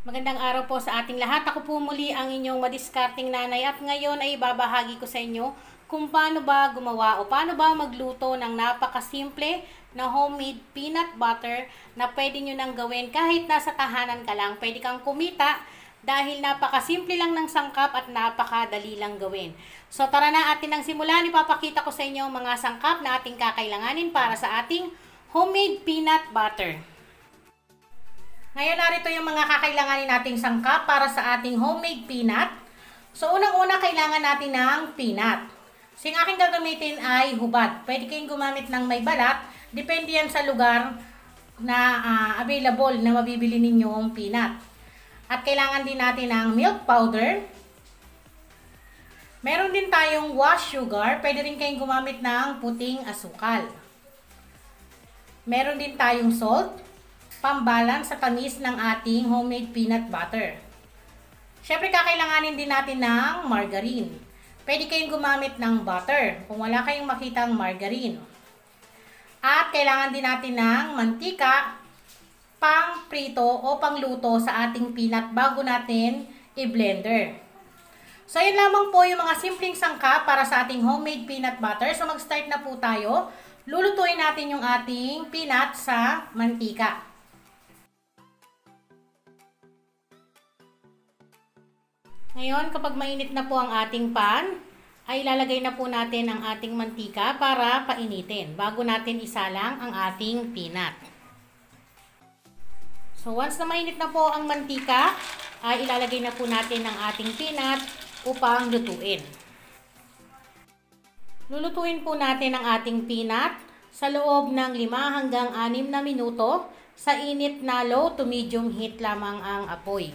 Magandang araw po sa ating lahat. Ako po muli ang inyong madiskarting nanay at ngayon ay ibabahagi ko sa inyo kung paano ba gumawa o paano ba magluto ng napakasimple na homemade peanut butter na pwede nyo nang gawin kahit nasa tahanan ka lang. Pwede kang kumita dahil napakasimple lang ng sangkap at napakadali lang gawin. So tara na atin ang simulan. Ipapakita ko sa inyo mga sangkap na ating kakailanganin para sa ating homemade peanut butter. Ngayon, narito yung mga kakailanganin nating sangkap para sa ating homemade peanut. So, unang-una, kailangan natin ng peanut. So, yung aking gagamitin ay hubad. Pwede kayong gumamit ng may balat. Depende yan sa lugar na available na mabibili ninyong peanut. At kailangan din natin ng milk powder. Meron din tayong wash sugar. Pwede rin kayong gumamit ng puting asukal. Meron din tayong salt, pambalance sa tamis ng ating homemade peanut butter. Siyempre, kakailanganin din natin ng margarine. Pwede kayong gumamit ng butter kung wala kayong makitang margarine. At kailangan din natin ng mantika pang prito o pangluto sa ating peanut bago natin i-blender. So, yun lamang po yung mga simpleng sangkap para sa ating homemade peanut butter. So, mag-start na po tayo. Lulutuin natin yung ating peanut sa mantika. Ngayon, kapag mainit na po ang ating pan, ay ilalagay na po natin ang ating mantika para painitin bago natin isalang ang ating peanut. So, once na mainit na po ang mantika, ay ilalagay na po natin ang ating peanut upang lutuin. Lulutuin po natin ang ating peanut sa loob ng 5 hanggang 6 na minuto sa init na low to medium heat lamang ang apoy.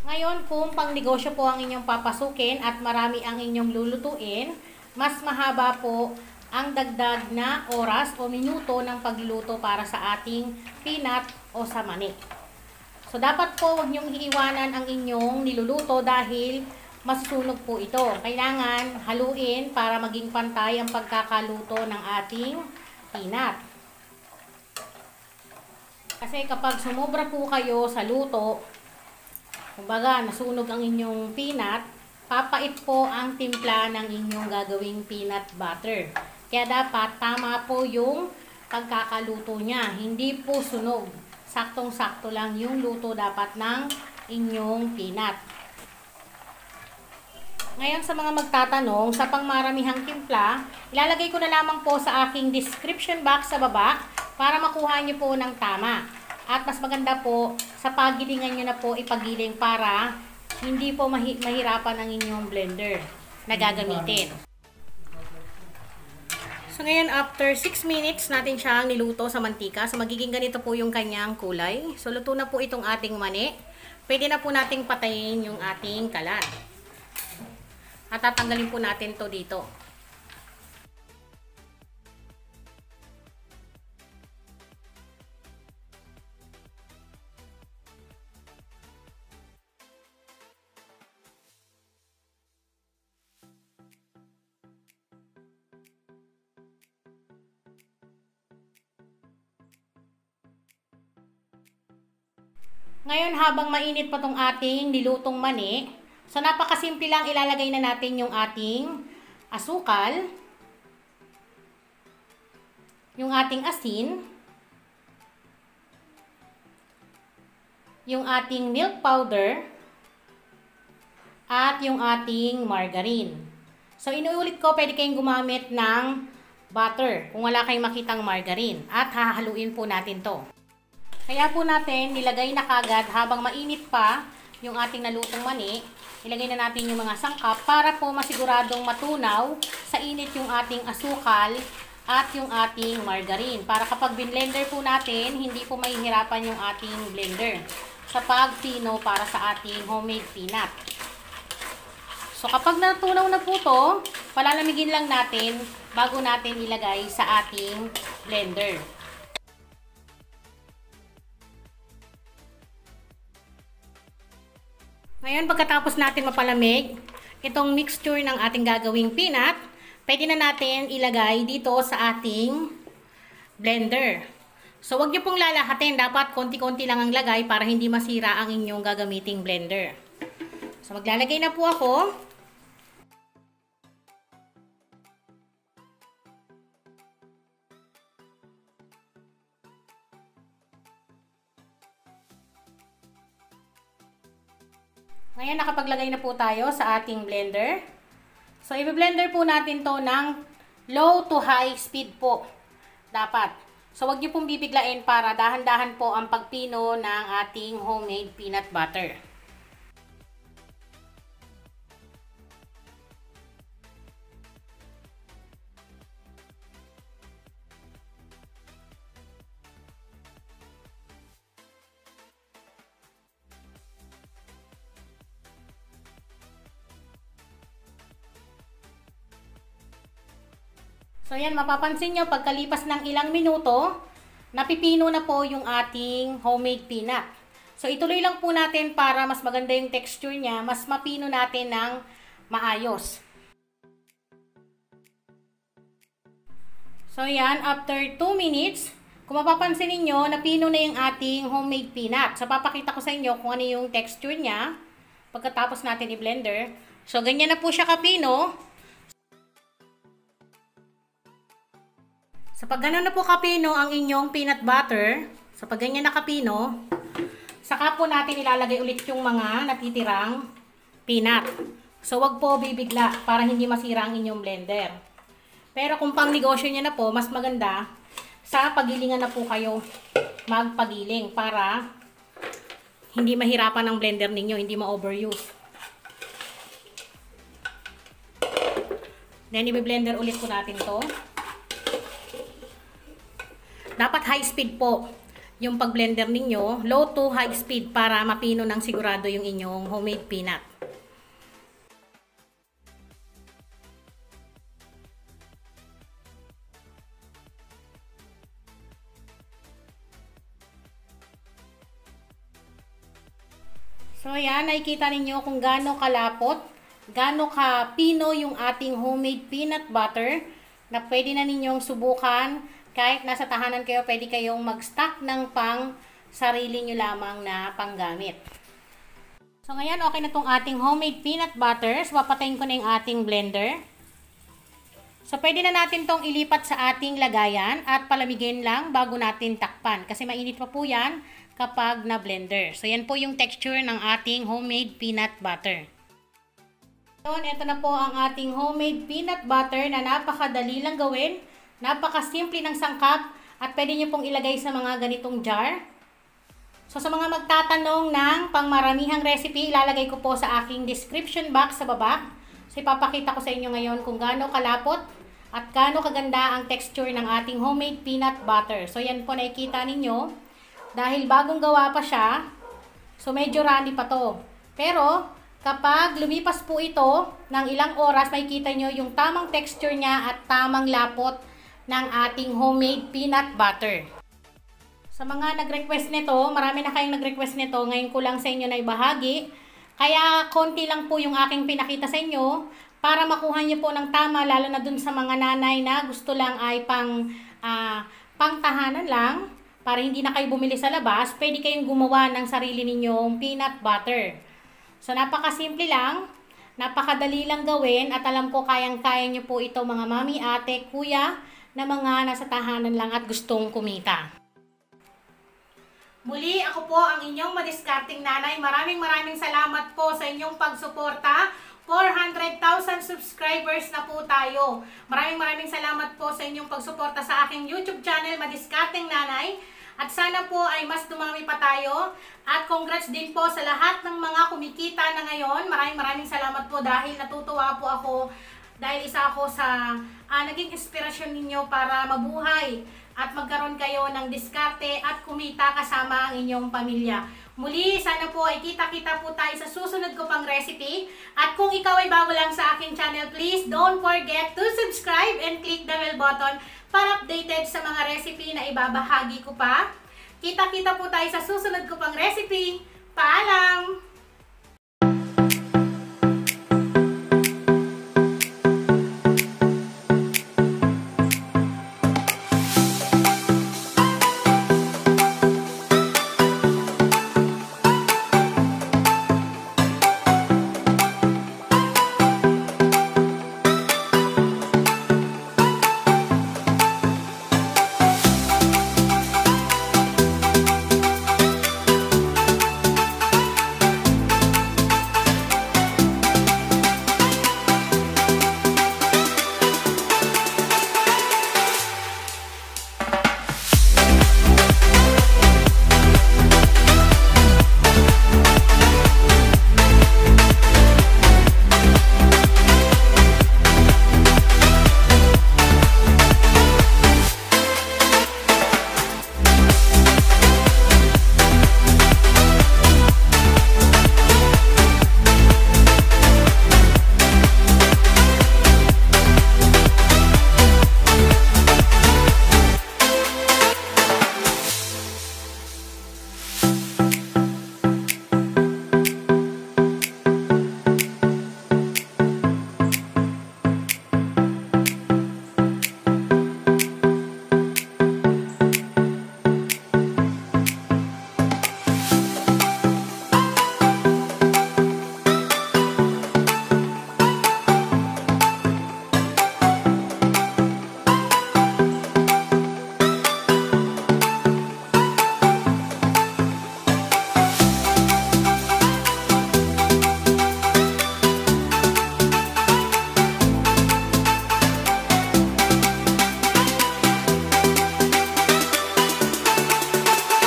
Ngayon, kung pangnegosyo po ang inyong papasukin at marami ang inyong lulutuin, mas mahaba po ang dagdag na oras o minuto ng pagluluto para sa ating peanut o sa mani. So, dapat po huwag niyong iiwanan ang inyong niluluto dahil masusunog po ito. Kailangan haluin para maging pantay ang pagkakaluto ng ating peanut. Kasi kapag sumobra po kayo sa luto, kumbaga, nasunog ang inyong peanut, papait po ang timpla ng inyong gagawing peanut butter. Kaya dapat tama po yung pagkakaluto niya. Hindi po sunog. Saktong-sakto lang yung luto dapat ng inyong peanut. Ngayon, sa mga magtatanong, sa pangmaramihang timpla, ilalagay ko na lamang po sa aking description box sa baba para makuha niyo po ng tama. At mas maganda po, sa pagilingan nyo na po ipagiling para hindi po mahirapan ang inyong blender na gagamitin. So ngayon, after 6 minutes natin siyang niluto sa mantika. So magiging ganito po yung kanyang kulay. So luto na po itong ating mani. Pwede na po nating patayin yung ating kalan. At tatanggalin po natin to dito. Ngayon, habang mainit pa tong ating nilutong mani, so napakasimple lang, ilalagay na natin yung ating asukal, yung ating asin, yung ating milk powder, at yung ating margarine. So, inuulit ko, pwede kayong gumamit ng butter kung wala kayong makitang margarine. At hahaluin po natin to. Kaya po natin, nilagay na kagad habang mainit pa yung ating nalutong mani, ilagay na natin yung mga sangkap para po masiguradong matunaw sa init yung ating asukal at yung ating margarine. Para kapag blender po natin, hindi po mahihirapan yung ating blender sa pagpino para sa ating homemade peanut. So kapag natunaw na po to, palalamigin lang natin bago natin ilagay sa ating blender. Ngayon, pagkatapos natin mapalamig, itong mixture ng ating gagawing peanut, pwede na natin ilagay dito sa ating blender. So, wag niyo pong lalahatin. Dapat konti-konti lang ang lagay para hindi masira ang inyong gagamiting blender. So, maglalagay na po ako. Ngayon, nakapaglagay na po tayo sa ating blender. So, i-blender po natin to ng low to high speed po. Dapat. So, wag niyo pong bibiglain para dahan-dahan po ang pagpino ng ating homemade peanut butter. So, yan, mapapansin nyo, pagkalipas ng ilang minuto, napipino na po yung ating homemade peanut. So, ituloy lang po natin para mas maganda yung texture niya, mas mapino natin ng maayos. So, yan, after 2 minutes, kung mapapansin niyo, napino na yung ating homemade peanut. So, papakita ko sa inyo kung ano yung texture niya pagkatapos natin i-blender. So, ganyan na po siya kapino. So, pag gano'n na po kapino ang inyong peanut butter, so pag ganyan na kapino, saka po natin ilalagay ulit yung mga natitirang peanut. So, wag po bibigla para hindi masira ang inyong blender. Pero kung pang negosyo niya na po, mas maganda sa pagilingan na po kayo magpagiling para hindi mahirapan ang blender ninyo, hindi ma-overuse. Then, i-blender ulit po natin to. Dapat high speed po yung pag-blender ninyo, low to high speed para mapino ng sigurado yung inyong homemade peanut. So yan, nakikita ninyo kung gaano kalapot, gaano kapino yung ating homemade peanut butter na pwede na ninyong subukan. Kahit nasa tahanan kayo, pwede kayong mag-stock ng pang sarili nyo lamang na panggamit. So ngayon, okay na tong ating homemade peanut butter. So papatayin ko na yung ating blender. So pwede na natin tong ilipat sa ating lagayan at palamigin lang bago natin takpan. Kasi mainit pa po yan kapag na-blender. So yan po yung texture ng ating homemade peanut butter. So ito na po ang ating homemade peanut butter na napakadali lang gawin. Napakasimple ng sangkap at pwede nyo pong ilagay sa mga ganitong jar. So sa mga magtatanong ng pangmaramihang recipe, ilalagay ko po sa aking description box sa baba. So ipapakita ko sa inyo ngayon kung gaano kalapot at gaano kaganda ang texture ng ating homemade peanut butter. So yan po nakikita ninyo. Dahil bagong gawa pa siya, so medyo runny pa to. Pero kapag lumipas po ito ng ilang oras, makikita nyo yung tamang texture niya at tamang lapot ng ating homemade peanut butter. Sa mga nag-request nito, marami na kayong nag-request nito, ngayon ko lang sa inyo na ibahagi. Kaya konti lang po yung aking pinakita sa inyo para makuha nyo po ng tama, lalo na dun sa mga nanay na gusto lang ay pangtahanan lang, para hindi na kayo bumili sa labas, pwede kayong gumawa ng sarili ninyong peanut butter. So napakasimple lang, napakadali lang gawin at alam ko kayang-kaya nyo po ito mga mami, ate, kuya, na mga nasa tahanan lang at gustong kumita. Muli, ako po ang inyong madiskarting nanay. Maraming salamat po sa inyong pagsuporta. 400,000 subscribers na po tayo. Maraming salamat po sa inyong pagsuporta sa aking YouTube channel, Madiskarting Nanay. At sana po ay mas dumami pa tayo. At congrats din po sa lahat ng mga kumikita na ngayon. Maraming salamat po dahil natutuwa po ako. Dahil isa ako sa naging inspirasyon ninyo para mabuhay at magkaroon kayo ng diskarte at kumita kasama ang inyong pamilya. Muli, sana po ay kita-kita po tayo sa susunod ko pang recipe. At kung ikaw ay bago lang sa aking channel, please don't forget to subscribe and click the bell button para updated sa mga recipe na ibabahagi ko pa. Kita-kita po tayo sa susunod ko pang recipe. Paalam!